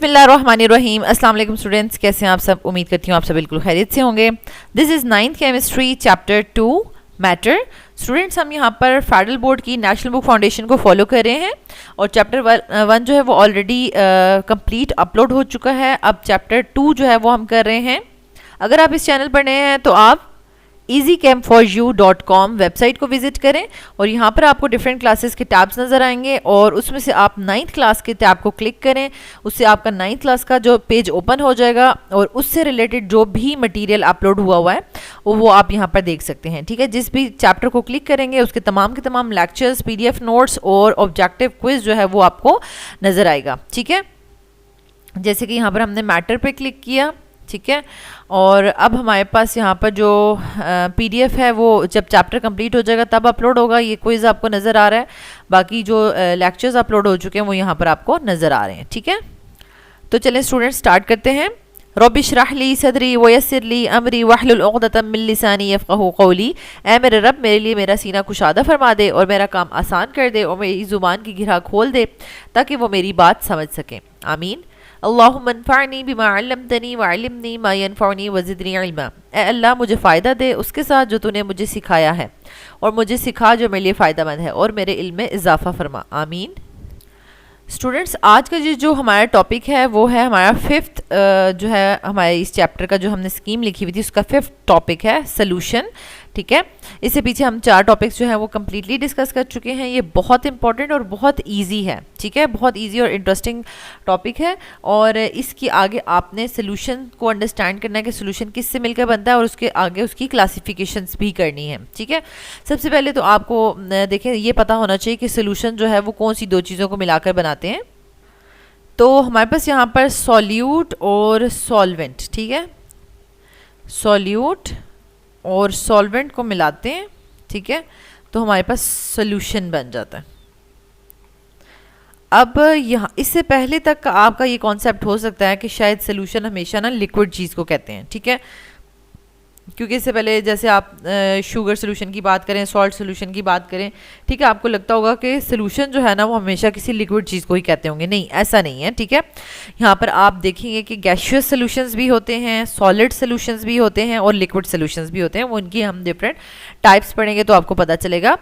बिस्मिल्लाहिर्रहमानिर्रहीम। अस्सलाम वालेकुम स्टूडेंट्स, कैसे हैं आप सब। उम्मीद करती हूँ आप सब बिल्कुल खैरियत से होंगे। This is 9th chemistry chapter 2 matter. Students, हम यहाँ पर फेडरल बोर्ड की नेशनल बुक फाउंडेशन को फॉलो कर रहे हैं और चैप्टर 1 जो है वो ऑलरेडी कंप्लीट अपलोड हो चुका है। अब चैप्टर 2 जो है वो हम कर रहे हैं। अगर आप इस चैनल पर नए हैं तो आप easycam4u.com वेबसाइट को विजिट करें और यहाँ पर आपको डिफरेंट क्लासेस के टैब्स नज़र आएंगे और उसमें से आप 9th क्लास के टैब को क्लिक करें। उससे आपका 9th क्लास का जो पेज ओपन हो जाएगा और उससे रिलेटेड जो भी मटेरियल अपलोड हुआ है वो आप यहाँ पर देख सकते हैं। ठीक है, जिस भी चैप्टर को क्लिक करेंगे उसके तमाम के तमाम लेक्चर्स, PDF नोट्स और ऑब्जेक्टिव क्विज जो है वो आपको नज़र आएगा। ठीक है, जैसे कि यहाँ पर हमने मैटर पे क्लिक किया। ठीक है, और अब हमारे पास यहाँ पर जो PDF है वो जब चैप्टर कंप्लीट हो जाएगा तब अपलोड होगा। ये क्विज़ आपको नज़र आ रहा है, बाकी जो लेक्चर्स अपलोड हो चुके हैं वो यहाँ पर आपको नज़र आ रहे हैं। ठीक है, तो चलें स्टूडेंट स्टार्ट करते हैं। रब्बि इश्रह ली सदरी वयस्सिर ली अमरी वहलुल उक़दतम मिन लिसानी यफ़क़हू क़ौली। ऐ मेरे रब, मेरे लिए मेरा सीना कुशादा फरमा दे और मेरा काम आसान कर दे और मेरी ज़ुबान की गिरह खोल दे ताकि वो मेरी बात समझ सकें। आमीन। अल्लाहुम्मा अन्फ़अनी बिमा अल्लमतनी वअल्लिमनी मा यनफ़अनी वज़िदनी इल्मा। ए अल्लाह, मुझे फ़ायदा दे उसके साथ जो तूने मुझे सिखाया है और मुझे सिखा जो मेरे लिए फ़ायदेमंद है और मेरे इल्म में इजाफ़ा फरमा। आमीन। स्टूडेंट्स, आज का जो हमारा टॉपिक है वो है हमारा 5th जो है हमारे इस चैप्टर का जो हमने स्कीम लिखी हुई थी उसका 5th टॉपिक है सॉल्यूशन। ठीक है, इससे पीछे हम 4 टॉपिक्स जो हैं वो कम्प्लीटली डिस्कस कर चुके हैं। ये बहुत इंपॉर्टेंट और बहुत इजी है। ठीक है, बहुत इजी और इंटरेस्टिंग टॉपिक है और इसकी आगे आपने सोल्यूशन को अंडरस्टैंड करना है कि सोल्यूशन किससे मिलकर बनता है और उसके आगे उसकी क्लासिफिकेशंस भी करनी है। ठीक है, सबसे पहले तो आपको देखें ये पता होना चाहिए कि सोल्यूशन जो है वो कौन सी 2 चीज़ों को मिलाकर बनाते हैं। तो हमारे पास यहाँ पर सॉल्यूट और सॉल्वेंट, ठीक है, सॉल्यूट और सॉल्वेंट को मिलाते हैं। ठीक है, तो हमारे पास सॉल्यूशन बन जाता है। अब यहाँ इससे पहले तक आपका ये कॉन्सेप्ट हो सकता है कि शायद सॉल्यूशन हमेशा ना लिक्विड चीज़ को कहते हैं। ठीक है, क्योंकि इससे पहले जैसे आप शुगर सोल्यूशन की बात करें, सॉल्ट सोल्यूशन की बात करें, ठीक है, आपको लगता होगा कि सोल्यूशन जो है ना वो हमेशा किसी लिक्विड चीज़ को ही कहते होंगे। नहीं, ऐसा नहीं है। ठीक है, यहाँ पर आप देखेंगे कि गैशियस सोल्यूशंस भी होते हैं, सॉलिड सोल्यूशंस भी होते हैं और लिक्विड सोल्यूशंस भी होते हैं। वो उनकी हम डिफरेंट टाइप्स पढ़ेंगे तो आपको पता चलेगा।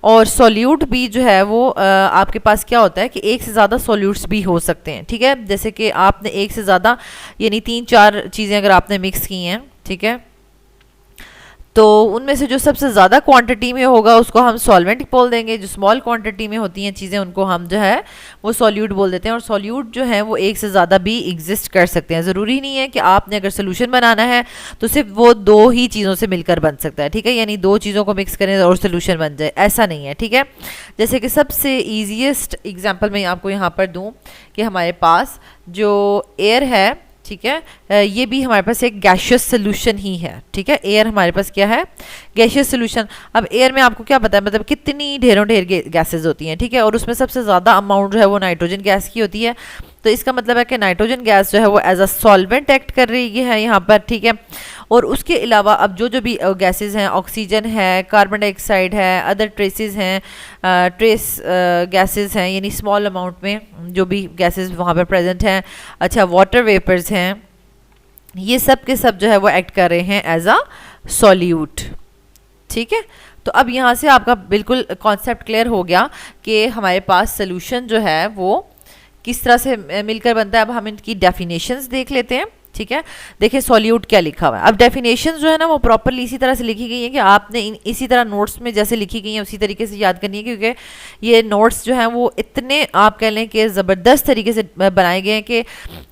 और सॉल्यूट भी जो है वो आपके पास क्या होता है कि एक से ज़्यादा सॉल्यूट्स भी हो सकते हैं। ठीक है, जैसे कि आपने एक से ज़्यादा यानी 3-4 चीज़ें अगर आपने मिक्स की हैं, ठीक है, तो उनमें से जो सबसे ज़्यादा क्वांटिटी में होगा उसको हम सॉल्वेंट बोल देंगे। जो स्मॉल क्वांटिटी में होती हैं चीज़ें उनको हम जो है वो सॉल्यूट बोल देते हैं। और सॉल्यूट जो है वो एक से ज़्यादा भी एग्जिस्ट कर सकते हैं। ज़रूरी नहीं है कि आपने अगर सोल्यूशन बनाना है तो सिर्फ वो 2 ही चीज़ों से मिलकर बन सकता है। ठीक है, यानी 2 चीज़ों को मिक्स करें और सोल्यूशन बन जाए, ऐसा नहीं है। ठीक है, जैसे कि सबसे ईजीएस्ट एग्जाम्पल मैं आपको यहाँ पर दूँ कि हमारे पास जो एयर है, ठीक है, ये भी हमारे पास एक गैशियस सोल्यूशन ही है। ठीक है, एयर हमारे पास क्या है, गैशियस सोल्यूशन। अब एयर में आपको क्या पता है, मतलब कितनी ढेरों ढेर गैसेज होती हैं। ठीक है, और उसमें सबसे ज़्यादा अमाउंट जो है वो नाइट्रोजन गैस की होती है। तो इसका मतलब है कि नाइट्रोजन गैस जो है वो एज अ सॉल्वेंट एक्ट कर रही है यहाँ पर। ठीक है, और उसके अलावा अब जो भी गैसेस हैं, ऑक्सीजन है, कार्बन डाइऑक्साइड है, अदर ट्रेसेस हैं, ट्रेस गैसेस हैं, यानी स्मॉल अमाउंट में जो भी गैसेस वहाँ पर प्रेजेंट हैं। अच्छा, वाटर वेपर्स हैं, ये सब के सब जो है वो एक्ट कर रहे हैं एज अ सॉल्यूट। ठीक है, तो अब यहाँ से आपका बिल्कुल कॉन्सेप्ट क्लियर हो गया कि हमारे पास सोल्यूशन जो है वो किस तरह से मिलकर बनता है। अब हम इनकी डेफिनेशंस देख लेते हैं। ठीक है, देखिए सॉल्यूट क्या लिखा हुआ है। अब डेफिनेशंस जो है ना वो प्रॉपरली इसी तरह से लिखी गई है कि आपने इसी तरह नोट्स में जैसे लिखी गई हैं उसी तरीके से याद करनी है, क्योंकि ये नोट्स जो हैं वो इतने आप कह लें कि ज़बरदस्त तरीके से बनाए गए हैं कि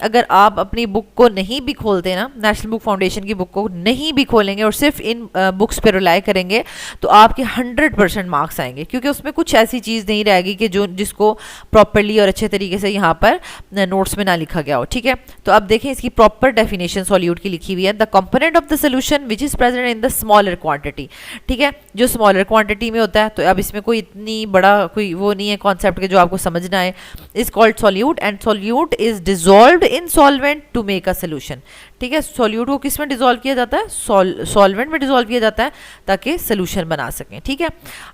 अगर आप अपनी बुक को नहीं भी खोलते ना, नेशनल बुक फाउंडेशन की बुक को नहीं भी खोलेंगे और सिर्फ इन बुक्स पर रिलाई करेंगे तो आपके 100% मार्क्स आएंगे, क्योंकि उसमें कुछ ऐसी चीज़ नहीं रहेगी कि जिसको प्रॉपरली और अच्छे तरीके से यहाँ पर नोट्स में ना लिखा गया हो। ठीक है, तो अब देखें इसकी प्रॉपर डेफिनेशन सॉल्यूट की लिखी हुई है, the component of the solution which is present in the smaller quantity. ठीक है, जो स्मॉलर क्वांटिटी में होता है, तो अब इसमें कोई इतनी बड़ा कोई वो नहीं है कॉन्सेप्ट के जो आपको समझना है, is called solute and solute is dissolved in solvent to make a solution. ठीक है, सॉल्यूट को किस में डिजोल्व किया जाता है, सॉल्वेंट में डिजोल्व किया जाता है ताकि सोल्यूशन बना सकें। ठीक है,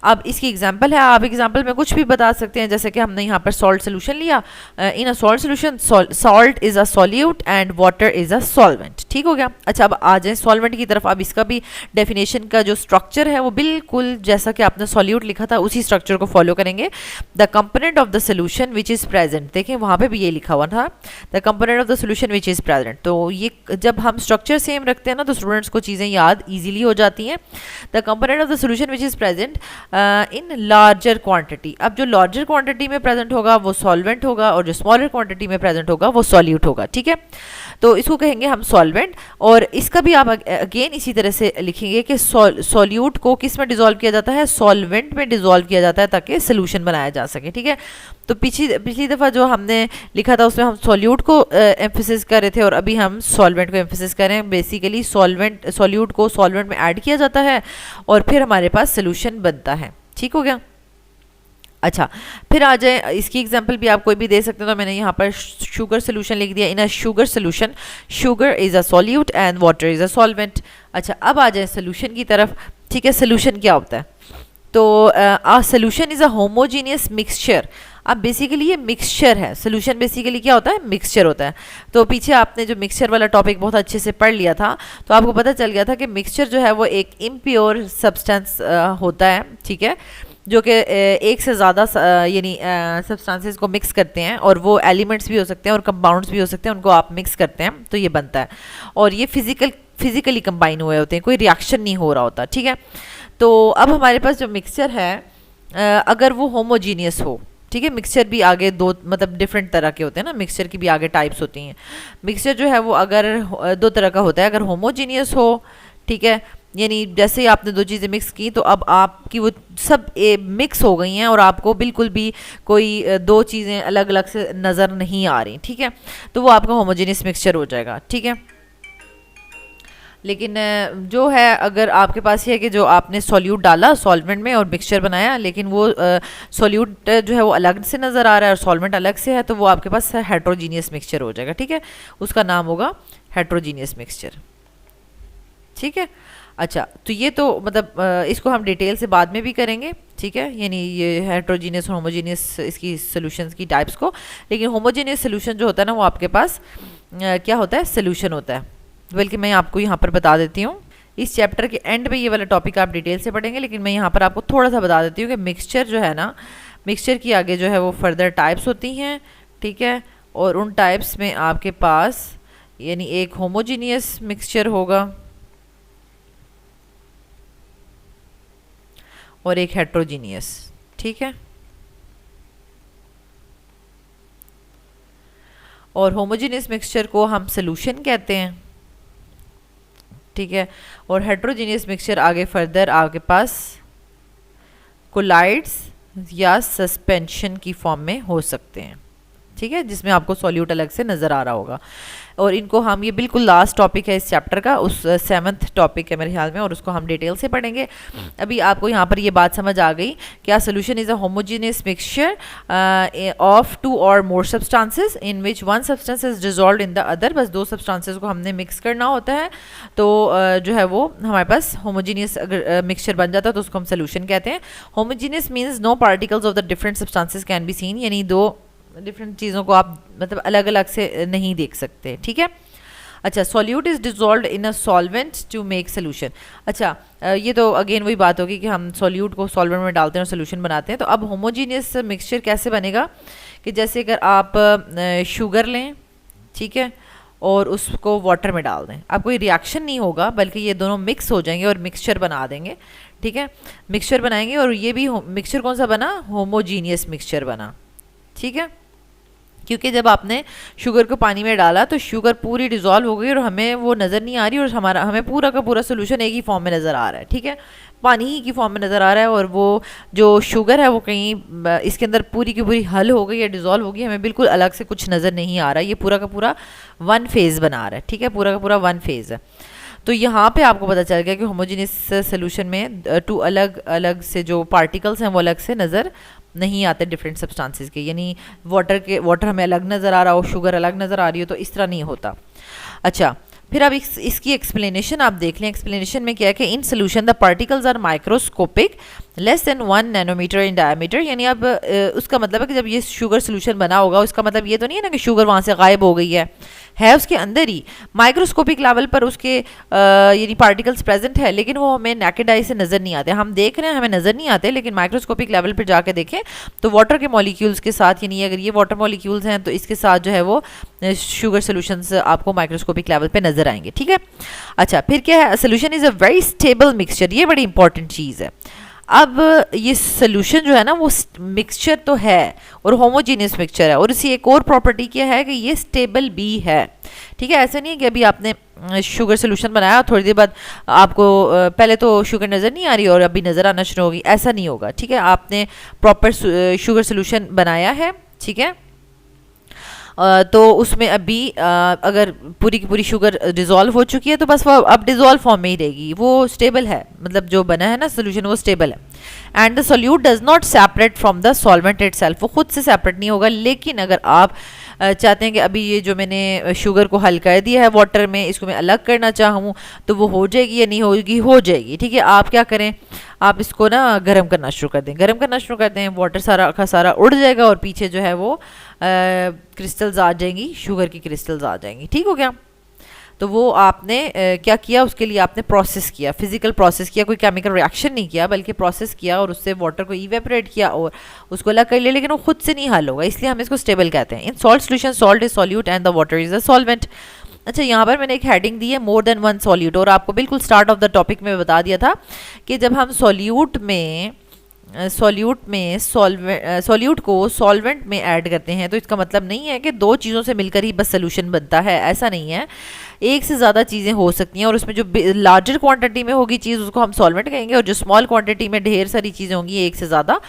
अब इसकी एग्जांपल है, आप एग्जांपल में कुछ भी बता सकते हैं, जैसे कि हमने यहाँ पर सॉल्ट सोल्यूशन लिया, in a salt solution salt is a solute and water is a solvent. ठीक हो गया। अच्छा, अब आ जाए सॉल्वेंट की तरफ। अब इसका भी डेफिनेशन का जो स्ट्रक्चर है वो बिल्कुल जैसा कि आपने सॉल्यूट लिखा था उसी स्ट्रक्चर को फॉलो करेंगे। The component of the solution which is present, देखें वहां पे भी ये लिखा हुआ था, the component of the solution which is present. तो ये जब हम स्ट्रक्चर सेम रखते हैं ना तो स्टूडेंट्स को चीज़ें याद इजीली हो जाती हैं। The component of the solution which is present in larger quantity. अब जो लार्जर क्वांटिटी में प्रेजेंट होगा वो सॉल्वेंट होगा और जो स्मॉलर क्वांटिटी में प्रेजेंट होगा वो सॉल्यूट होगा। ठीक है, तो इसको कहेंगे हम सॉल्वेंट। और इसका भी आप अगेन इसी तरह से लिखेंगे कि सॉल्यूट को किस में डिजोल्व किया जाता है, सॉल्वेंट में डिजोल्व किया जाता है ताकि सोल्यूशन बनाया जा सके। ठीक है, तो पिछली दफ़ा जो हमने लिखा था उसमें हम सॉल्यूट को एम्फेसिस कर रहे थे और अभी हम सॉल्वेंट को एम्फेसिस कर रहे हैं। बेसिकली सॉल्यूट को सॉल्वेंट में ऐड किया जाता है और फिर हमारे पास सोल्यूशन बनता है। ठीक हो गया। अच्छा, फिर आ जाए, इसकी एग्जांपल भी आप कोई भी दे सकते हैं, तो मैंने यहाँ पर शुगर सोल्यूशन लिख दिया। In a sugar solution sugar is a solute and water is a solvent. अच्छा, अब आ जाए सोल्यूशन की तरफ। ठीक है, सोल्यूशन क्या होता है, तो uh solution is a homogeneous mixture. अब बेसिकली ये मिक्सचर है, सोल्यूशन बेसिकली क्या होता है, मिक्सचर होता है। तो पीछे आपने जो मिक्सचर वाला टॉपिक बहुत अच्छे से पढ़ लिया था तो आपको पता चल गया था कि मिक्सचर जो है वो एक इम्प्योर सब्सटेंस होता है। ठीक है, जो कि एक से ज़्यादा यानी सब्सटेंसेस को मिक्स करते हैं, और वो एलिमेंट्स भी हो सकते हैं और कंपाउंड्स भी हो सकते हैं, उनको आप मिक्स करते हैं तो ये बनता है। और ये फिजिकली कंबाइन हुए होते हैं, कोई रिएक्शन नहीं हो रहा होता। ठीक है, तो अब हमारे पास जो मिक्सचर है अगर वो होमोजीनियस हो, ठीक है, मिक्सचर भी आगे दो मतलब डिफरेंट तरह के होते हैं ना, मिक्सचर की भी आगे टाइप्स होती हैं। मिक्सचर जो है वो अगर दो तरह का होता है, अगर होमोजीनियस हो, ठीक है, यानी जैसे ही आपने दो चीज़ें मिक्स की तो अब आपकी वो सब मिक्स हो गई हैं और आपको बिल्कुल भी कोई दो चीज़ें अलग अलग से नज़र नहीं आ रही। ठीक है, तो वो आपका होमोजीनियस मिक्सचर हो जाएगा। ठीक है, लेकिन जो है अगर आपके पास ये है कि जो आपने सॉल्यूट डाला सॉल्वेंट में और मिक्सचर बनाया, लेकिन वो सॉल्यूट जो है वो अलग से नज़र आ रहा है और सॉल्वेंट अलग से है, तो वो आपके पास हेट्रोजीनियस मिक्सचर हो जाएगा। ठीक है, उसका नाम होगा हेट्रोजीनियस मिक्सचर। ठीक है, अच्छा, तो ये तो मतलब इसको हम डिटेल से बाद में भी करेंगे। ठीक है, यानी ये हेट्रोजीनियस और होमोजीनियस इसकी सॉल्यूशंस की टाइप्स को। लेकिन होमोजीनियस सॉल्यूशन जो होता है ना वो आपके पास क्या होता है, सॉल्यूशन होता है। बल्कि मैं आपको यहाँ पर बता देती हूँ, इस चैप्टर के एंड पे ये वाला टॉपिक आप डिटेल से पढ़ेंगे, लेकिन मैं यहाँ पर आपको थोड़ा सा बता देती हूँ कि मिक्सचर जो है ना, मिक्सचर की आगे जो है वो फर्दर टाइप्स होती हैं। ठीक है, और उन टाइप्स में आपके पास यानी एक होमोजीनियस मिक्सचर होगा और एक हेट्रोजीनियस। ठीक है, और होमोजीनियस मिक्सचर को हम सॉल्यूशन कहते हैं। ठीक है, और हेट्रोजीनियस मिक्सचर आगे फर्दर आपके पास कोलाइड्स या सस्पेंशन की फॉर्म में हो सकते हैं। ठीक है, जिसमें आपको सॉल्यूट अलग से नज़र आ रहा होगा। और इनको हम, ये बिल्कुल लास्ट टॉपिक है इस चैप्टर का, उस 7th टॉपिक है मेरे ख्याल में, और उसको हम डिटेल से पढ़ेंगे। अभी आपको यहाँ पर ये बात समझ आ गई क्या, solution is a homogeneous mixture of 2 और मोर substances in which one substance is dissolved in the other. बस दो सब्सटेंसेस को हमने मिक्स करना होता है, तो जो है वो हमारे पास होमोजीनियस अगर मिक्सचर बन जाता है तो उसको हम सोल्यूशन कहते हैं। Homogeneous means no particles of the different substances can be seen, यानी दो डिफरेंट चीज़ों को आप मतलब अलग अलग से नहीं देख सकते। ठीक है, अच्छा, solute is dissolved in a solvent to make solution. अच्छा, ये तो अगेन वही बात होगी कि हम सॉल्यूट को सॉल्वेंट में डालते हैं और सोल्यूशन बनाते हैं। तो अब होमोजीनियस मिक्सचर कैसे बनेगा कि जैसे अगर आप शुगर लें, ठीक है, और उसको वाटर में डाल दें, अब कोई रिएक्शन नहीं होगा बल्कि ये दोनों मिक्स हो जाएंगे और मिक्सचर बना देंगे। ठीक है, मिक्सचर बनाएंगे और ये भी मिक्सचर कौन सा बना, होमोजीनियस मिक्सचर बना। ठीक है, क्योंकि जब आपने शुगर को पानी में डाला तो शुगर पूरी डिज़ोल्व हो गई और हमें वो नज़र नहीं आ रही, और हमें पूरा का पूरा सोल्यूशन एक ही फॉर्म में नज़र आ रहा है, ठीक है, पानी ही की फॉर्म में नज़र आ रहा है, और वो जो शुगर है वो कहीं इसके अंदर पूरी की पूरी हल हो गई या डिज़ोल्व हो गई, हमें बिल्कुल अलग से कुछ नज़र नहीं आ रहा है, ये पूरा का पूरा वन फेज़ बना रहा है, ठीक है, पूरा का पूरा वन फेज़ है। तो यहाँ पे आपको पता चल गया कि होमोजीनियस सोल्यूशन में टू अलग अलग से जो पार्टिकल्स हैं वो अलग से नज़र नहीं आते डिफरेंट सब्सटेंसेस के, यानी वाटर हमें अलग नज़र आ रहा हो, शुगर अलग नज़र आ रही हो, तो इस तरह नहीं होता। अच्छा, फिर अब इसकी एक्सप्लेनेशन आप देख लें। एक्सप्लेनेशन में क्या है कि in solution the particles are microscopic less than 1 nanometre in diameter, यानी अब उसका मतलब है कि जब ये शुगर सोल्यूशन बना होगा उसका मतलब ये तो नहीं है ना कि शुगर वहाँ से गायब हो गई है उसके अंदर ही माइक्रोस्कोपिक लेवल पर उसके यानी पार्टिकल्स प्रेजेंट है, लेकिन वो हमें नेकेड आई से नज़र नहीं आते, हम देख रहे हैं हमें नज़र नहीं आते, लेकिन माइक्रोस्कोपिक लेवल पर जाके देखें तो वाटर के मॉलिक्यूल्स के साथ, यानी अगर ये वाटर मॉलिक्यूल्स हैं तो इसके साथ जो है वो शुगर सोल्यूशंस आपको माइक्रोस्कोपिक लेवल पे नज़र आएंगे, ठीक है। अच्छा, फिर क्या है, solution is a very stable mixture, ये बड़ी इंपॉर्टेंट चीज़ है। अब ये सोल्यूशन जो है ना वो मिक्सचर तो है और होमोजीनियस मिक्सचर है, और इसी एक और प्रॉपर्टी क्या है कि ये स्टेबल भी है, ठीक है। ऐसा नहीं है कि अभी आपने शुगर सोल्यूशन बनाया थोड़ी देर बाद आपको पहले तो शुगर नज़र नहीं आ रही और अभी नज़र आना शुरू होगी, ऐसा नहीं होगा, ठीक है। आपने प्रॉपर शुगर सोल्यूशन बनाया है, ठीक है, तो उसमें अभी अगर पूरी की पूरी शुगर डिज़ोल्व हो चुकी है तो बस वो अब डिज़ोल्व फॉर्म में ही रहेगी, वो स्टेबल है, मतलब जो बना है ना सोल्यूशन वो स्टेबल है। And the solute does not separate from the solvent itself, वो खुद से सेपरेट नहीं होगा, लेकिन अगर आप चाहते हैं कि अभी ये जो मैंने शुगर को हल कर दिया है वाटर में, इसको मैं अलग करना चाहूँ तो वो हो जाएगी या नहीं होगी, हो जाएगी, ठीक है। आप क्या करें, आप इसको ना गर्म करना शुरू कर दें, गर्म करना शुरू कर दें, वाटर सारा का सारा उड़ जाएगा और पीछे जो है वो क्रिस्टल्स आ जाएंगी, शुगर की क्रिस्टल्स आ जाएंगी, ठीक हो गया। तो वो आपने क्या किया, उसके लिए आपने प्रोसेस किया, फिजिकल प्रोसेस किया, कोई केमिकल रिएक्शन नहीं किया बल्कि प्रोसेस किया और उससे वाटर को इवेपोरेट किया और उसको अलग कर लिया, लेकिन वो खुद से नहीं हल होगा, इसलिए हम इसको स्टेबल कहते हैं। इन salt solution salt is solute and the water is a solvent. अच्छा, यहाँ पर मैंने एक हेडिंग दी है मोर देन वन सॉल्यूट, और आपको बिल्कुल स्टार्ट ऑफ द टॉपिक में बता दिया था कि जब हम सॉल्यूट को सॉल्वेंट में ऐड करते हैं तो इसका मतलब नहीं है कि दो चीज़ों से मिलकर ही बस सोल्यूशन बनता है, ऐसा नहीं है, एक से ज़्यादा चीज़ें हो सकती हैं, और उसमें जो लार्जर क्वांटिटी में होगी चीज़ उसको हम सॉल्वेंट कहेंगे, और जो स्मॉल क्वांटिटी में ढेर सारी चीज़ें होंगी एक से ज़्यादा,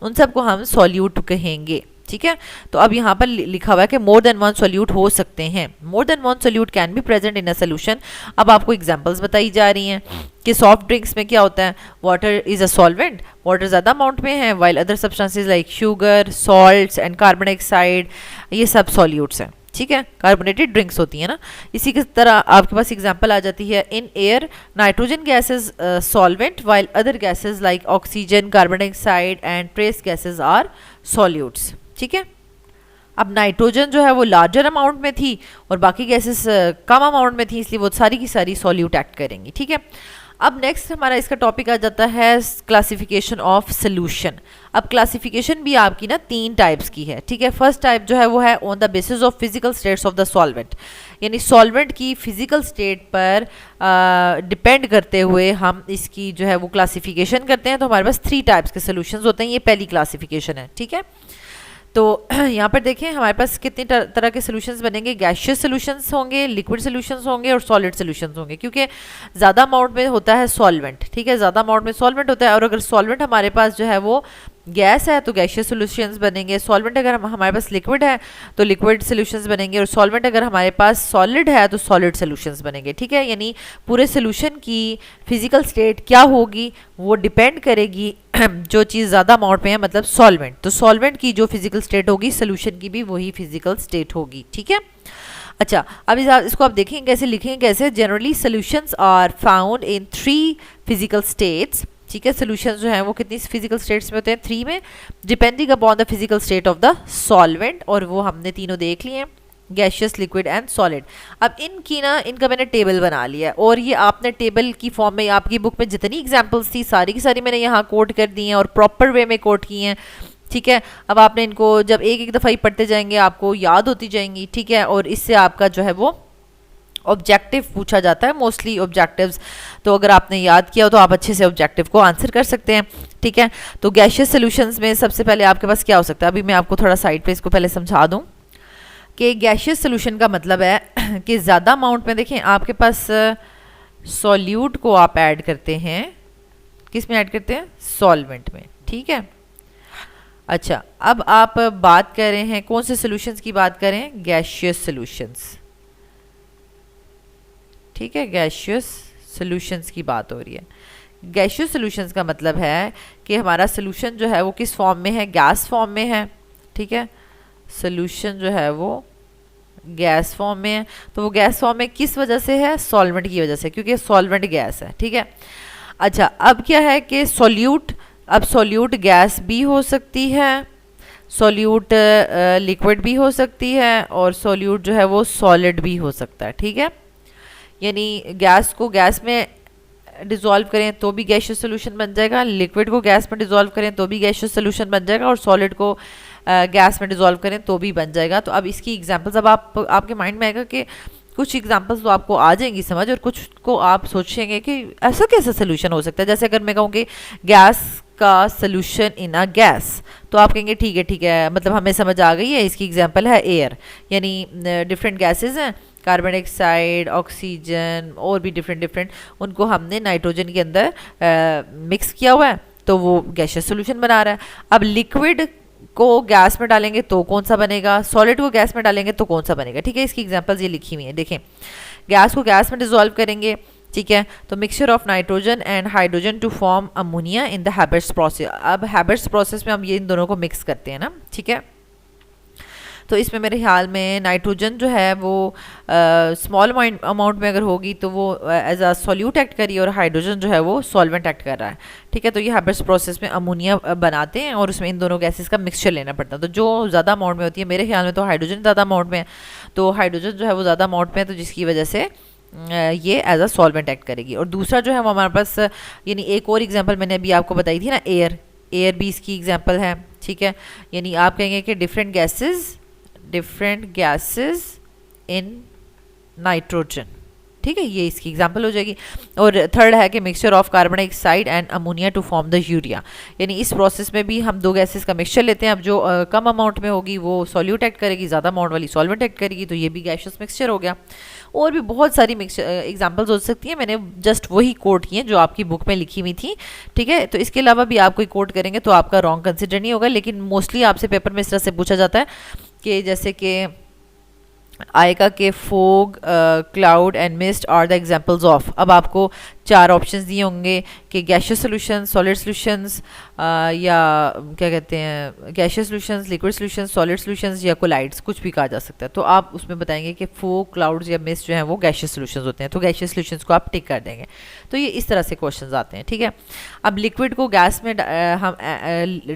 उन सबको हम सॉल्यूट कहेंगे, ठीक है। तो अब यहाँ पर लिखा हुआ है कि मोर देन वन सोल्यूट हो सकते हैं, more than one solute can be present in a solution. अब आपको एग्जांपल्स बताई जा रही हैं कि सॉफ्ट ड्रिंक्स में क्या होता है, water is a solvent, water ज़्यादा अमाउंट में है, while other substances like sugar, salts and carbon dioxide ये सब सॉल्यूट्स हैं, ठीक है, कार्बोनेटेड ड्रिंक्स होती है ना। इसी की तरह आपके पास एग्जांपल आ जाती है, in air nitrogen gases solvent while other gases like oxygen, carbon dioxide and trace gases are solutes, ठीक है। अब नाइट्रोजन जो है वो लार्जर अमाउंट में थी और बाकी गैसेस कम अमाउंट में थी, इसलिए वो सारी की सारी सॉल्यूट एक्ट करेंगी, ठीक है। अब नेक्स्ट हमारा इसका टॉपिक आ जाता है क्लासिफिकेशन ऑफ सोल्यूशन। अब क्लासिफिकेशन भी आपकी ना 3 टाइप्स की है, ठीक है। फर्स्ट टाइप जो है वो है on the basis of physical states of the solvent, यानी सॉल्वेंट की फिजिकल स्टेट पर डिपेंड करते हुए हम इसकी जो है वो क्लासिफिकेशन करते हैं। तो हमारे पास 3 टाइप्स के सोल्यूशंस होते हैं, ये पहली क्लासिफिकेशन है, ठीक है। तो यहाँ पर देखें हमारे पास कितनी तरह के सोल्यूशंस बनेंगे, गैशियस सोल्यूशंस होंगे, लिक्विड सोल्यूशंस होंगे और सॉलिड सोल्यूशंस होंगे, क्योंकि ज़्यादा अमाउंट में होता है सॉल्वेंट, ठीक है, ज़्यादा अमाउंट में सॉल्वेंट होता है, और अगर सॉल्वेंट हमारे पास जो है वो गैस है तो गैशियस सोल्यूशंस बनेंगे, सॉल्वेंट अगर हमारे पास लिक्विड है तो लिक्विड सोल्यूशंस बनेंगे, और सॉल्वेंट अगर हमारे पास सॉलिड है तो सॉलिड सोल्यूशंस बनेंगे, ठीक है। यानी पूरे सोल्यूशन की फिजिकल स्टेट क्या होगी वो डिपेंड करेगी जो चीज़ ज़्यादा अमाउंट में है, मतलब सॉल्वेंट, तो सॉल्वेंट की जो फिजिकल स्टेट होगी सोल्यूशन की भी वही फिजिकल स्टेट होगी, ठीक है। अच्छा, अब इसको आप देखेंगे कैसे लिखेंगे, कैसे, generally solutions are found in 3 physical states, ठीक है। सोल्यूशंस जो हैं वो कितनी फिजिकल स्टेट्स में होते हैं, 3 में, depending upon the physical state of the solvent, और वो हमने तीनों देख लिए हैं, गैशियस, लिक्विड एंड सॉलिड। अब इनका मैंने टेबल बना लिया है, और ये आपने टेबल की फॉर्म में आपकी बुक में जितनी एग्जांपल्स थी सारी की सारी मैंने यहाँ कोट कर दी हैं और प्रॉपर वे में कोट की हैं, ठीक है। अब आपने इनको जब एक दफ़ा ही पढ़ते जाएंगे आपको याद होती जाएंगी, ठीक है, और इससे आपका जो है वो ऑब्जेक्टिव पूछा जाता है, मोस्टली ऑब्जेक्टिव्स, तो अगर आपने याद किया हो तो आप अच्छे से ऑब्जेक्टिव को आंसर कर सकते हैं, ठीक है। तो गैशियस सॉल्यूशंस में सबसे पहले आपके पास क्या हो सकता है, अभी मैं आपको थोड़ा साइड पे इसको पहले समझा दूं। कि गैशियस सोल्यूशन का मतलब है कि ज़्यादा अमाउंट में, देखें आपके पास सॉल्यूट को आप ऐड करते हैं, किस में ऐड करते हैं, सॉल्वेंट में, ठीक है। अच्छा, अब आप बात कर रहे हैं कौन से सॉल्यूशंस की बात करें, गैशियस सॉल्यूशंस, ठीक है, गैशियस सॉल्यूशंस की बात हो रही है। गैशियस सॉल्यूशंस का मतलब है कि हमारा सॉल्यूशन जो है वो किस फॉर्म में है, गैस फॉर्म में है, ठीक है। सॉल्यूशन जो है वो गैस फॉर्म में है, तो वो गैस फॉर्म में किस वजह से है, सॉल्वेंट की वजह से, क्योंकि सॉल्वेंट गैस है, ठीक है। अच्छा, अब क्या है कि सॉल्यूट, अब सॉल्यूट गैस भी हो सकती है, सॉल्यूट लिक्विड भी हो सकती है, और सॉल्यूट जो है वो सॉलिड भी हो सकता है, ठीक है। यानी गैस को गैस में डिज़ोल्व करें तो भी गैशियस सोल्यूशन बन जाएगा, लिक्विड को गैस में डिज़ोल्व करें तो भी गैशियस सोल्यूशन बन जाएगा, और सॉलिड को गैस में डिज़ोल्व करें तो भी बन जाएगा। तो अब इसकी एग्जांपल्स, अब आपके माइंड में आएगा कि कुछ एग्जांपल्स तो आपको आ जाएंगी समझ, और कुछ को आप सोचेंगे कि ऐसा कैसा सोल्यूशन हो सकता है। जैसे अगर मैं कहूँ कि गैस का सोल्यूशन इन अ गैस, तो आप कहेंगे ठीक है, मतलब हमें समझ आ गई है। इसकी एग्जांपल है एयर, यानी डिफरेंट गैसेज हैं, कार्बन डाइऑक्साइड, ऑक्सीजन, और भी डिफरेंट, उनको हमने नाइट्रोजन के अंदर मिक्स किया हुआ है, तो वो गैशियस सोल्यूशन बना रहा है। अब लिक्विड को गैस में डालेंगे तो कौन सा बनेगा, सॉलिड को गैस में डालेंगे तो कौन सा बनेगा, ठीक है। इसकी एग्जांपल्स ये लिखी हुई है, देखें। गैस को गैस में डिसॉल्व करेंगे, ठीक है, तो mixture of nitrogen and hydrogen to form ammonia in the Haber's process. अब हैबर्स प्रोसेस में हम ये इन दोनों को मिक्स करते हैं ना, ठीक है। तो इसमें मेरे ख्याल में नाइट्रोजन जो है वो स्मॉल अमाउंट में अगर होगी तो वो एज अ सॉल्यूट एक्ट करी, और हाइड्रोजन जो है वो सॉल्वेंट एक्ट कर रहा है, ठीक है। तो ये हैबर्स प्रोसेस में अमोनिया बनाते हैं, और उसमें इन दोनों गैसेस का मिक्सचर लेना पड़ता है। तो जो ज़्यादा अमाउंट में होती है, मेरे ख्याल में तो हाइड्रोजन ज़्यादा अमाउंट में है, तो हाइड्रोजन जो है वो ज़्यादा अमाउंट में है, तो जिसकी वजह से ये एज अ सॉल्वेंट एक्ट करेगी। और दूसरा जो है वो हमारे पास, यानी एक और एग्जांपल मैंने अभी आपको बताई थी ना, एयर भी इसकी एग्जांपल है, ठीक है। यानी आप कहेंगे कि डिफरेंट गैसेस इन नाइट्रोजन, ठीक है, ये इसकी एग्जांपल हो जाएगी। और थर्ड है कि mixture of carbon dioxide and ammonia to form the urea, यानी इस प्रोसेस में भी हम दो गैसेस का मिक्सचर लेते हैं। अब जो कम अमाउंट में होगी वो सॉल्यूट एक्ट करेगी, ज़्यादा अमाउंट वाली सॉल्वेंट एक्ट करेगी, तो ये भी गैशियस मिक्सचर हो गया। और भी बहुत सारी एग्जांपल्स हो सकती हैं, मैंने जस्ट वही कोट किए जो आपकी बुक में लिखी हुई थी, ठीक है। तो इसके अलावा भी आप कोई कोट करेंगे तो आपका रॉन्ग कंसिडर नहीं होगा, लेकिन मोस्टली आपसे पेपर में इस तरह से पूछा जाता है कि जैसे कि आएगा कि fog, cloud and mist are the examples of. अब आपको चार ऑप्शंस दिए होंगे कि गैशियस सॉल्यूशन, सॉलिड सॉल्यूशंस, या क्या कहते हैं, gaseous solutions, liquid solutions, solid solutions, या कोलाइड्स, कुछ भी कहा जा सकता है। तो आप उसमें बताएंगे कि फोग, क्लाउड्स या मिस्ट जो है वो गैशियस सॉल्यूशंस होते हैं, तो गैशियस सॉल्यूशंस को आप टिक कर देंगे। तो ये इस तरह से क्वेश्चंस आते हैं, ठीक है। अब लिक्विड को गैस में हम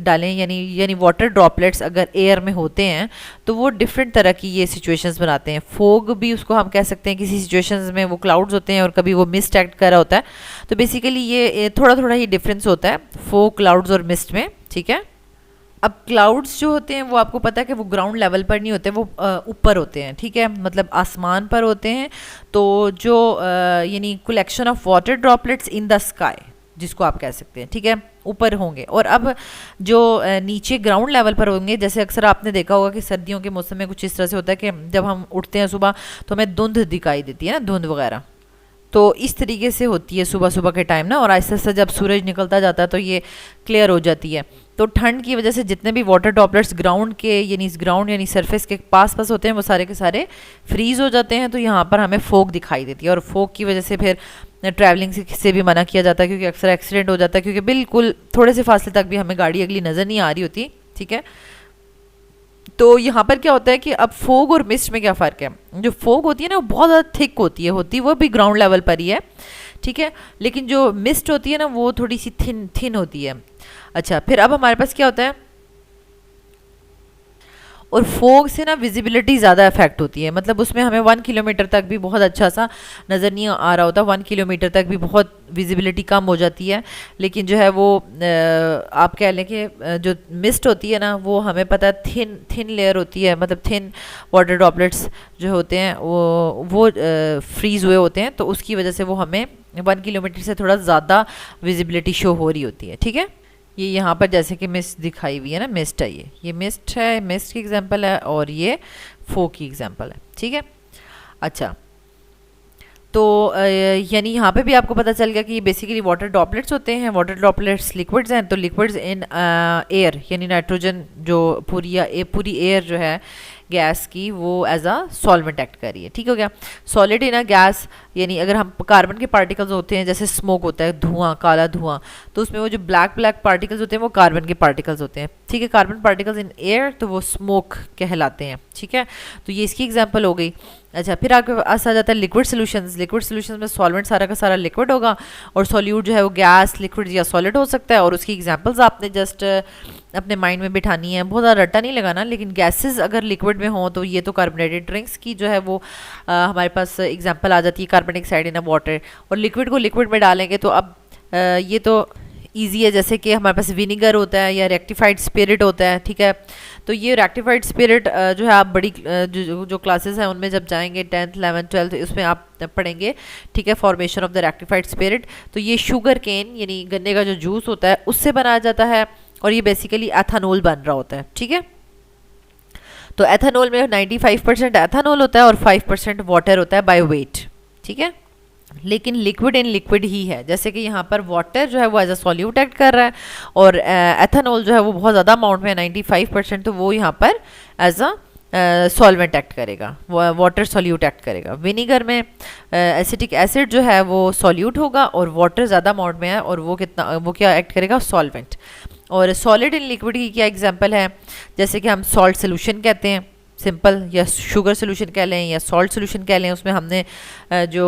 डालें, यानी वाटर ड्रॉपलेट्स अगर एयर में होते हैं तो वो डिफरेंट तरह की ये सिचुएशंस बनाते हैं। फोग भी उसको हम कह सकते हैं, किसी सिचुएशंस में वो क्लाउड्स होते हैं और कभी वो मिस्ट एक्ट कर रहा होता है। तो बेसिकली ये थोड़ा ही डिफरेंस होता है फोग, क्लाउड्स और मिस्ट में, ठीक है। अब क्लाउड्स जो होते हैं वो आपको पता है कि वो ग्राउंड लेवल पर नहीं होते, वो ऊपर होते हैं, ठीक है, मतलब आसमान पर होते हैं। तो जो यानी collection of water droplets in the sky, जिसको आप कह सकते हैं, ठीक है, ऊपर होंगे। और अब जो नीचे ग्राउंड लेवल पर होंगे, जैसे अक्सर आपने देखा होगा कि सर्दियों के मौसम में कुछ इस तरह से होता है कि जब हम उठते हैं सुबह तो हमें धुंध दिखाई देती है ना, धुंध वगैरह, तो इस तरीके से होती है सुबह के टाइम ना, और आहिस्ता आहिस्ता जब सूरज निकलता जाता है तो ये क्लियर हो जाती है। तो ठंड की वजह से जितने भी वाटर ड्रॉपलेट्स ग्राउंड के यानी सरफेस के पास होते हैं वो सारे के सारे फ्रीज हो जाते हैं। तो यहाँ पर हमें फोग दिखाई देती है, और फोग की वजह से फिर ट्रैवलिंग से भी मना किया जाता है, क्योंकि अक्सर एक्सीडेंट हो जाता है, क्योंकि बिल्कुल थोड़े से फासले तक भी हमें गाड़ी अगली नज़र नहीं आ रही होती, ठीक है। तो यहाँ पर क्या होता है कि अब फोग और मिस्ट में क्या फ़र्क है। जो फोग होती है ना वो बहुत ज़्यादा थिक होती है वो भी ग्राउंड लेवल पर ही है, ठीक है, लेकिन जो मिस्ट होती है ना वो थोड़ी सी थिन होती है। अच्छा, फिर अब हमारे पास क्या होता है, और फोग से ना विजिबिलिटी ज़्यादा इफेक्ट होती है, मतलब उसमें हमें 1 किलोमीटर तक भी बहुत अच्छा सा नज़र नहीं आ रहा होता, 1 किलोमीटर तक भी बहुत विजिबिलिटी कम हो जाती है। लेकिन जो है वो आप कह लें कि जो मिस्ट होती है ना वो हमें पता है थिन लेयर होती है, मतलब थिन वाटर ड्रॉपलेट्स जो होते हैं वो फ्रीज हुए होते हैं, तो उसकी वजह से वो हमें 1 किलोमीटर से थोड़ा ज़्यादा विजिबिलिटी शो हो रही होती है, ठीक है। ये यहाँ पर जैसे कि मिस्ट दिखाई हुई है ना, मिस्ट है, ये मिस्ट है, मिस्ट की एग्जांपल है, और ये फो की एग्जांपल है, ठीक है। अच्छा, तो यानी यहाँ पे भी आपको पता चल गया कि ये बेसिकली वाटर ड्रॉपलेट्स होते हैं। वाटर ड्रॉपलेट्स लिक्विड्स हैं, तो लिक्विड्स इन एयर यानी नाइट्रोजन जो पूरी एयर जो है गैस की, वो एज अ सॉल्वेंट एक्ट कर रही है, ठीक हो गया। सॉलिड इन अ गैस यानी अगर हम कार्बन के पार्टिकल्स होते हैं, जैसे स्मोक होता है, धुआं, काला धुआं, तो उसमें वो जो ब्लैक पार्टिकल्स होते हैं वो कार्बन के पार्टिकल्स होते हैं, ठीक है। कार्बन पार्टिकल्स इन एयर तो वो स्मोक कहलाते हैं, ठीक है। तो ये इसकी एग्जांपल हो गई। अच्छा, फिर आपके पास आ जाता है लिक्विड सॉल्यूशंस। लिक्विड सॉल्यूशंस में सॉल्वेंट सारा का सारा लिक्विड होगा और सॉल्यूट जो है वो गैस, लिक्विड या सॉलिड हो सकता है। और उसकी एग्जांपल्स आपने जस्ट अपने माइंड में बिठानी है, बहुत ज़्यादा रट्टा नहीं लगाना। लेकिन गैसेस अगर लिक्विड में हो तो ये तो कार्बोनेटेड ड्रिंक्स की जो है वो हमारे पास एग्जांपल आ जाती है, carbon dioxide in a water. और लिक्विड को लिक्विड में डालेंगे तो अब ये तो ईजी है, जैसे कि हमारे पास विनीगर होता है या रेक्टिफाइड स्पिरिट होता है, ठीक है। तो ये रेक्टिफाइड स्पिरिट जो है आप बड़ी जो क्लासेस हैं उनमें जब जाएंगे 10th 11th 12th उसमें आप पढ़ेंगे, ठीक है, formation of the rectified spirit. तो ये शुगर केन यानी गन्ने का जो जूस होता है उससे बनाया जाता है और ये बेसिकली एथानॉल बन रहा होता है, ठीक है। तो एथानॉल में 95% एथानॉल होता है और 5% वाटर होता है बाय वेट, ठीक है। लेकिन लिक्विड इन लिक्विड ही है, जैसे कि यहाँ पर वाटर जो है वो एज अ सॉल्यूट एक्ट कर रहा है और एथानॉल जो है वो बहुत ज़्यादा अमाउंट में 95%, तो वो यहाँ पर एज अ सॉल्वेंट एक्ट करेगा, वाटर सॉल्यूट एक्ट करेगा। विनीगर में एसिटिक एसिड जो है वो सॉल्यूट होगा और वाटर ज़्यादा अमाउंट में है और वो क्या एक्ट करेगा, सॉल्वेंट। और सॉलिड इन लिक्विड की क्या एग्जांपल है, जैसे कि हम सॉल्ट सोल्यूशन कहते हैं, सिंपल, या शुगर सोल्यूशन कह लें या सॉल्ट सोल्यूशन कह लें। उसमें हमने जो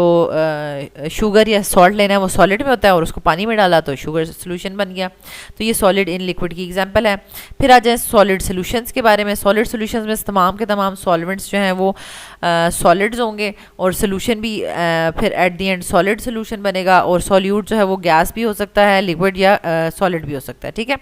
शुगर या सॉल्ट लेना है वो सॉलिड में होता है और उसको पानी में डाला तो शुगर सोल्यूशन बन गया। तो ये सॉलिड इन लिक्विड की एग्जांपल है। फिर आ जाए सॉलिड सोल्यूशंस के बारे में। सॉलिड सोल्यूशंस में तमाम के तमाम सॉल्वेंट्स जो हैं वो सॉलिड्स होंगे और सोल्यूशन भी फिर at the end solid solution बनेगा। और सॉल्यूट जो है वो गैस भी हो सकता है, लिक्विड या सॉलिड भी हो सकता है, ठीक है।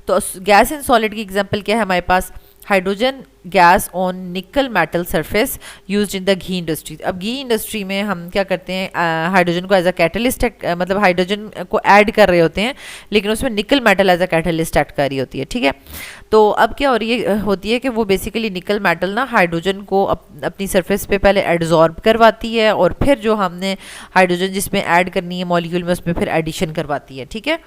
तो गैस इन सॉलिड की एग्जांपल क्या है हमारे पास, hydrogen gas on nickel metal surface used in the ghee industry. अब घी इंडस्ट्री में हम क्या करते हैं, हाइड्रोजन को एज अ कैटलिस्ट, मतलब हाइड्रोजन को ऐड कर रहे होते हैं लेकिन उसमें nickel metal as a catalyst add कर रही होती है, ठीक है। तो अब क्या हो रही होती है कि वो बेसिकली निकल मेटल ना हाइड्रोजन को अपनी सरफेस पे पहले एड्जॉर्ब करवाती है और फिर जो हमने हाइड्रोजन जिसमें ऐड करनी है मॉलिक्यूल में उसमें फिर एडिशन करवाती है, ठीक है।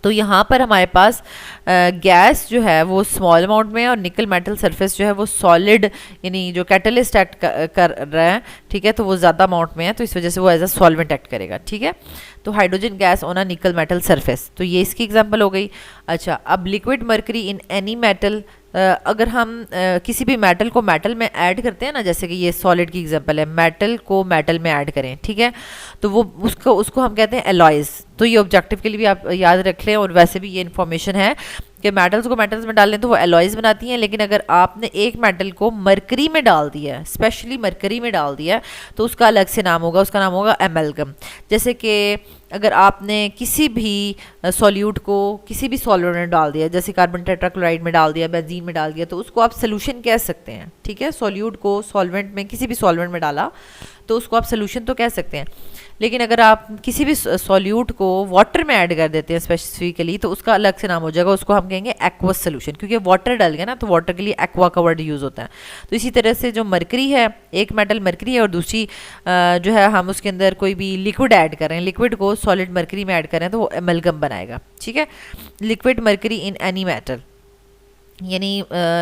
तो यहाँ पर हमारे पास गैस जो है वो स्मॉल अमाउंट में और निकल मेटल सरफेस जो है वो सॉलिड यानी जो कैटलिस्ट एक्ट कर रहा है, ठीक है, तो वो ज़्यादा अमाउंट में है तो इस वजह से वो एज अ सॉल्वेंट एक्ट करेगा, ठीक है। तो हाइड्रोजन गैस ऑन अ निकल मेटल सरफेस, तो ये इसकी एग्जांपल हो गई। अच्छा, अब liquid mercury in any metal, अगर हम किसी भी मेटल को मेटल में ऐड करते हैं ना, जैसे कि ये सॉलिड की एग्जांपल है, मेटल को मेटल में ऐड करें, ठीक है, तो वो उसको हम कहते हैं एलॉयज। तो ये ऑब्जेक्टिव के लिए भी आप याद रख लें और वैसे भी ये इन्फॉर्मेशन है कि मेटल्स को मेटल्स में डाल लें तो वो एलॉयज बनाती हैं। लेकिन अगर आपने एक मेटल को मरकरी में डाल दिया है, स्पेशली मरकरी में डाल दिया है, तो उसका अलग से नाम होगा, उसका नाम होगा एमलगम। जैसे कि अगर आपने किसी भी सॉल्यूट को किसी भी सॉल्वेंट में डाल दिया, जैसे कार्बन टेट्राक्लोराइड में डाल दिया, बेंजीन में डाल दिया, तो उसको आप सोल्यूशन कह सकते हैं, ठीक है। सॉल्यूट को सॉल्वेंट में किसी भी सॉल्वेंट में डाला तो उसको आप सोल्यूशन तो कह सकते हैं। लेकिन अगर आप किसी भी सॉल्यूट को वाटर में ऐड कर देते हैं स्पेसिफिकली तो उसका अलग से नाम हो जाएगा, उसको हम कहेंगे एक्वस सोल्यूशन, क्योंकि वाटर डल गया ना तो वाटर के लिए एक्वा का वर्ड यूज़ होता है। तो इसी तरह से जो मरकरी है, एक मेटल मरकरी है और दूसरी जो है हम उसके अंदर कोई भी लिक्विड ऐड कर रहे हैं, लिक्विड को सॉलिड मरकरी में ऐड कर रहे हैं तो वो एमलगम बनाएगा, ठीक है। Liquid mercury in any metal, यानी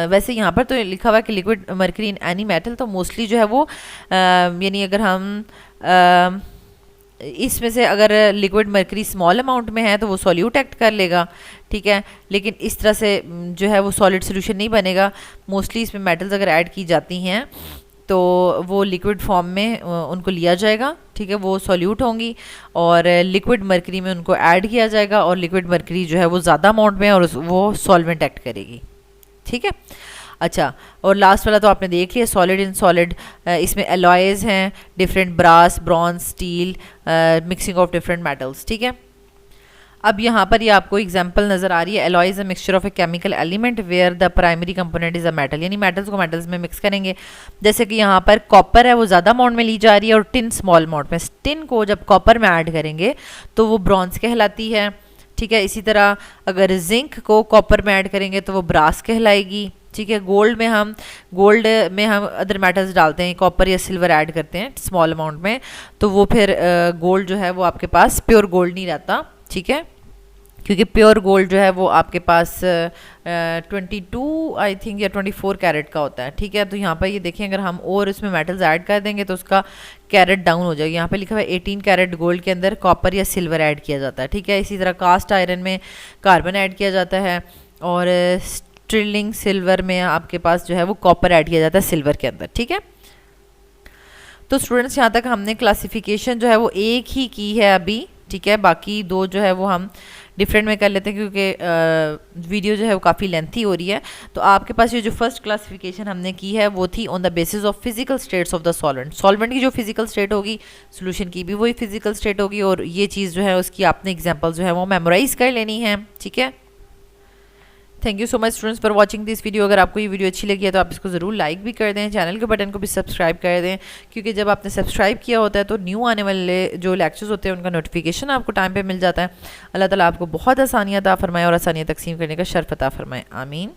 वैसे यहाँ पर तो लिखा हुआ है कि liquid mercury in any metal, तो मोस्टली जो है वो यानी अगर हम इसमें से अगर लिक्विड मरकरी स्मॉल अमाउंट में है तो वो सॉल्यूट एक्ट कर लेगा, ठीक है। लेकिन इस तरह से जो है वो सॉलिड सोल्यूशन नहीं बनेगा। मोस्टली इसमें मेटल्स अगर ऐड की जाती हैं तो वो लिक्विड फॉर्म में उनको लिया जाएगा, ठीक है, वो सॉल्यूट होंगी और लिक्विड मरकरी में उनको ऐड किया जाएगा और लिक्विड मरकरी जो है वो ज़्यादा अमाउंट में और वो सॉल्वेंट एक्ट करेगी, ठीक है। अच्छा, और लास्ट वाला तो आपने देख लिया, सॉलिड इन सॉलिड, इसमें एलॉयज हैं, different brass, bronze, steel, mixing of different metals, ठीक है। अब यहाँ पर ये आपको एग्जांपल नज़र आ रही है, alloys a mixture of a chemical element where the primary component is a metal, यानी मेटल्स को मेटल्स में मिक्स करेंगे। जैसे कि यहाँ पर कॉपर है वो ज़्यादा अमाउंट में ली जा रही है और टिन स्मॉल अमाउंट में। टिन को जब कॉपर में ऐड करेंगे तो वो ब्रॉन्ज कहलाती है, ठीक है। इसी तरह अगर जिंक को कॉपर में ऐड करेंगे तो वो ब्रास कहलाएगी, ठीक है। गोल्ड में हम अदर मेटल्स डालते हैं, कॉपर या सिल्वर ऐड करते हैं स्मॉल अमाउंट में, तो वो फिर गोल्ड जो है वो आपके पास प्योर गोल्ड नहीं रहता, ठीक है। क्योंकि प्योर गोल्ड जो है वो आपके पास 22 आई थिंक या 24 कैरेट का होता है, ठीक है। तो यहाँ पर ये देखें, अगर हम और इसमें मेटल्स ऐड कर देंगे तो उसका कैरेट डाउन हो जाएगा। यहाँ पे लिखा हुआ है 18 कैरेट गोल्ड के अंदर कॉपर या सिल्वर ऐड किया जाता है, ठीक है। इसी तरह कास्ट आयरन में कार्बन ऐड किया जाता है, और स्ट्रिलिंग सिल्वर में आपके पास जो है वो कॉपर ऐड किया जाता है सिल्वर के अंदर, ठीक है। तो स्टूडेंट्स, यहाँ तक हमने क्लासिफिकेशन जो है वो एक ही की है अभी, ठीक है। बाकी दो जो है वो हम डिफरेंट में कर लेते हैं, क्योंकि वीडियो जो है वो काफ़ी लेंथी हो रही है। तो आपके पास ये जो फर्स्ट क्लासिफिकेशन हमने की है वो थी on the basis of physical states of the solvent. Solvent की जो फिजिकल स्टेट होगी, सोल्यूशन की भी वही फिजिकल स्टेट होगी, और ये चीज़ जो है उसकी आपने एग्जाम्पल जो है वो मेमोराइज कर लेनी है, ठीक है। Thank you so much students for watching this video. अगर आपको ये वीडियो अच्छी लगी है तो आप इसको ज़रूर लाइक भी कर दें, चैनल के बटन को भी सब्सक्राइब कर दें, क्योंकि जब आपने सब्सक्राइब किया होता है तो न्यू आने वाले जो लेक्चर्स होते हैं उनका नोटिफिकेशन आपको टाइम पे मिल जाता है। अल्लाह ताला आपको बहुत आसानियाँ अता फरमाए और आसानियाँ तकसीम करने का शर्फ अता फरमाए। आमीन।